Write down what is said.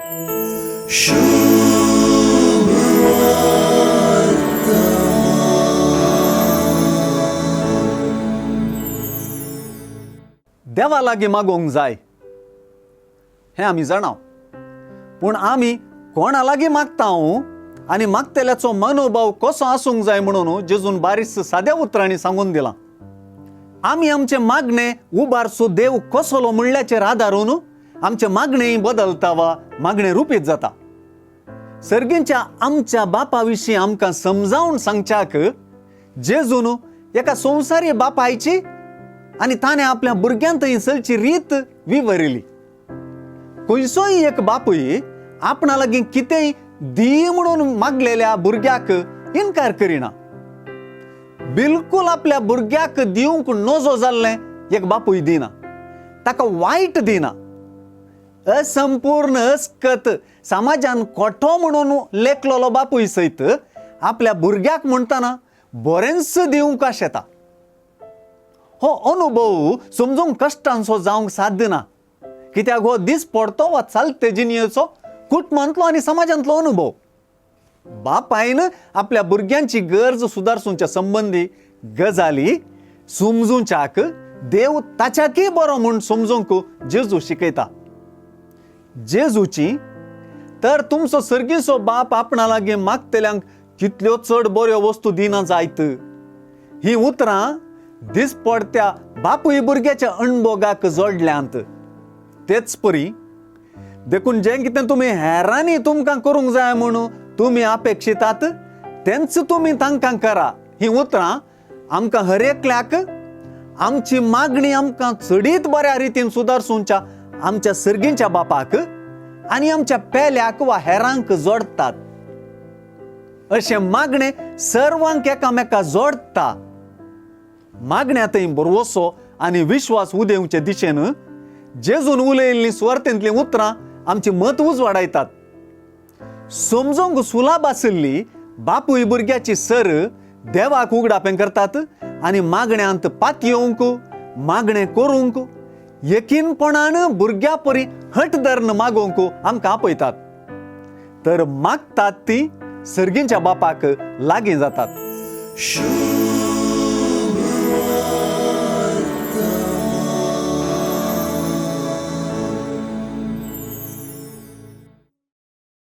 देवा लागी मागोंक जाय हे आमी जाणाव, पूण आमी कोणा लागी मागता आनी मागतेल्याचो मनोभाव कसो आसूंक जाय म्हणून जेजून बारीक साद्या उतरांनी सांगून दिलां. आमी आमचे मागणे उबारसो देव कसलो म्हणल्याचेर आदारून आमचे मागणे बदलता वा मागणे रुपीत जाता. सर्गींच्या आमच्या बापा विशीं आमकां समजावून सांगच्याक जेजून एका संवसारी बापायची आनी ताणें आपल्या भुरग्यांक थंयसरची रीत विवरिली. खंयचोय एक बापूय आपणा लागीं कितेंय दी म्हणून मागलेल्या भुरग्याक इन्कार करिना. बिलकुल आपल्या भुरग्याक दिवंक नजो जाल्लें एक बापूय दिना, ताका वायट दिना. असंपूर्ण अस्कत समाजान कोठो म्हणून लेखलेलो बापूय सयत आपल्या भुरग्याक म्हणटाना बरेंच दिवंक शेता. हो अनुभव समजूंक कश्टांचो जावंक साध्य ना, कित्याक हो दीस पडतो वा चलते जिणेचो कुटुंबांतलो आनी समाजांतलो अनुभव. बापायन आपल्या भुरग्यांची गरज सुदारसूंच्या संबंधी गजाली समजूंच्याक देव ताच्याकी बरो म्हूण समजूंक जेजू शिकयता. जेजूची तर तुमचो सर्गीचो बाप आपणा लागीं मागतल्यांक कितल्यो चड बऱ्यो वस्तू दिना जायत. ही उतरां दिसपडत्या बापूय भुरग्याच्या अणभोगाक जोडल्यांत. तेच परी देखून जें कितें तुमी हेरांनी तुमकां करूंक जाय म्हणून तुमी अपेक्षितात तेंच तुमी तांकां करा. ही उतरां आमकां हरेकल्याक आमची मागणी आमकां चडीत बऱ्या रितीन सुदारसूंच्या आमच्या सर्गींच्या बापाक आनी आमच्या पेल्याक वा हेरांक जोडटात. अशें मागणे सर्वांक एकामेका जोडटा. मागण्यांतय भरवोसो आनी विश्वास उदेवचे दिशेन जेजून उलयल्लीं सुवार्थेंतलीं उतरां आमची मत उजवाडायतात. समजूंक सुलभ आशिल्ली बापूय भुरग्याची सर देवाक उगडापें करतात आनी मागण्यांत पात येवंक मागणें करूंक यकीनपणान भुरग्या परी हट धरून मागोवंक आमकां आपयतात. तर मागतात ती सर्गींच्या बापाक लागीं जातात.